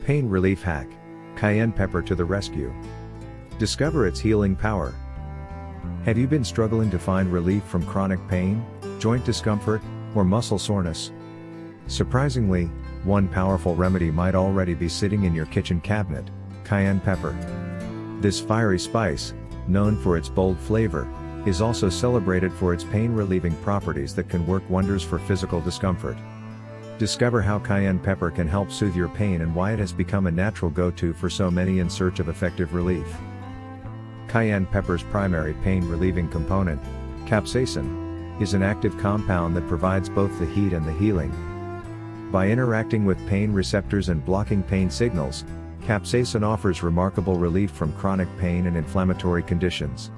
Pain relief hack. Cayenne pepper to the rescue. Discover its healing power. Have you been struggling to find relief from chronic pain, joint discomfort, or muscle soreness? Surprisingly, one powerful remedy might already be sitting in your kitchen cabinet: cayenne pepper. This fiery spice, known for its bold flavor, is also celebrated for its pain-relieving properties that can work wonders for physical discomfort. Discover how cayenne pepper can help soothe your pain and why it has become a natural go-to for so many in search of effective relief. Cayenne pepper's primary pain-relieving component, capsaicin, is an active compound that provides both the heat and the healing. By interacting with pain receptors and blocking pain signals, capsaicin offers remarkable relief from chronic pain and inflammatory conditions.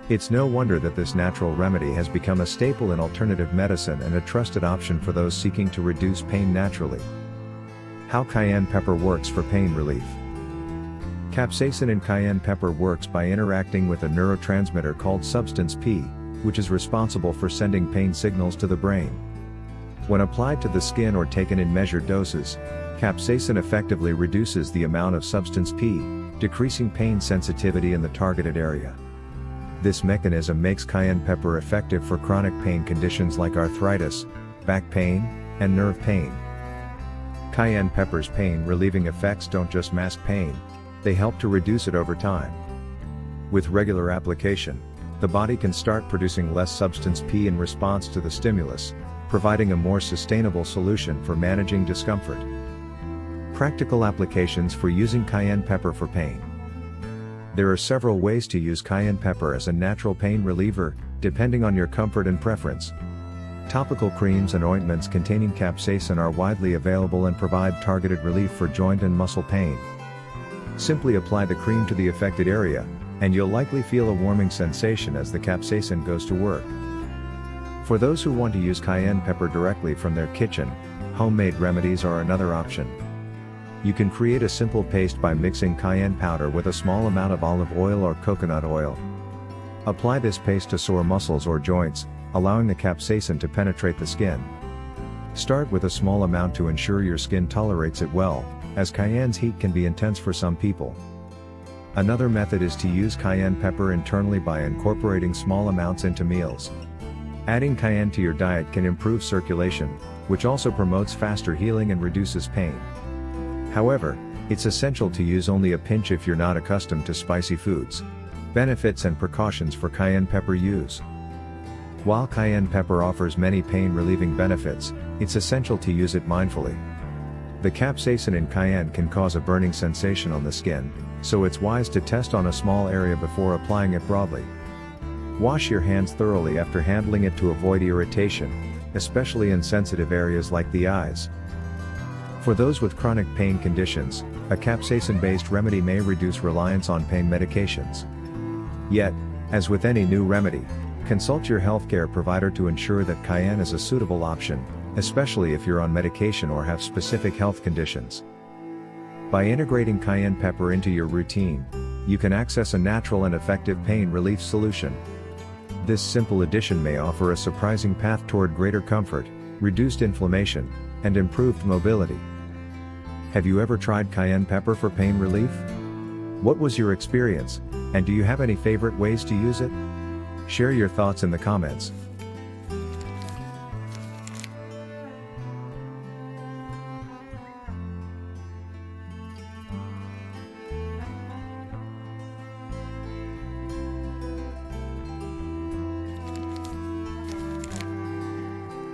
It's no wonder that this natural remedy has become a staple in alternative medicine and a trusted option for those seeking to reduce pain naturally. How cayenne pepper works for pain relief. Capsaicin in cayenne pepper works by interacting with a neurotransmitter called substance P, which is responsible for sending pain signals to the brain. When applied to the skin or taken in measured doses, capsaicin effectively reduces the amount of substance P, decreasing pain sensitivity in the targeted area. This mechanism makes cayenne pepper effective for chronic pain conditions like arthritis, back pain, and nerve pain. Cayenne pepper's pain-relieving effects don't just mask pain, they help to reduce it over time. With regular application, the body can start producing less substance P in response to the stimulus, providing a more sustainable solution for managing discomfort. Practical applications for using cayenne pepper for pain. There are several ways to use cayenne pepper as a natural pain reliever, depending on your comfort and preference. Topical creams and ointments containing capsaicin are widely available and provide targeted relief for joint and muscle pain. Simply apply the cream to the affected area, and you'll likely feel a warming sensation as the capsaicin goes to work. For those who want to use cayenne pepper directly from their kitchen, homemade remedies are another option. You can create a simple paste by mixing cayenne powder with a small amount of olive oil or coconut oil. Apply this paste to sore muscles or joints, allowing the capsaicin to penetrate the skin. Start with a small amount to ensure your skin tolerates it well, as cayenne's heat can be intense for some people. Another method is to use cayenne pepper internally by incorporating small amounts into meals. Adding cayenne to your diet can improve circulation, which also promotes faster healing and reduces pain. However, it's essential to use only a pinch if you're not accustomed to spicy foods. Benefits and precautions for cayenne pepper use. While cayenne pepper offers many pain-relieving benefits, it's essential to use it mindfully. The capsaicin in cayenne can cause a burning sensation on the skin, so it's wise to test on a small area before applying it broadly. Wash your hands thoroughly after handling it to avoid irritation, especially in sensitive areas like the eyes. For those with chronic pain conditions, a capsaicin-based remedy may reduce reliance on pain medications. Yet, as with any new remedy, consult your healthcare provider to ensure that cayenne is a suitable option, especially if you're on medication or have specific health conditions. By integrating cayenne pepper into your routine, you can access a natural and effective pain relief solution. This simple addition may offer a surprising path toward greater comfort, reduced inflammation, and improved mobility. Have you ever tried cayenne pepper for pain relief? What was your experience, and do you have any favorite ways to use it? Share your thoughts in the comments.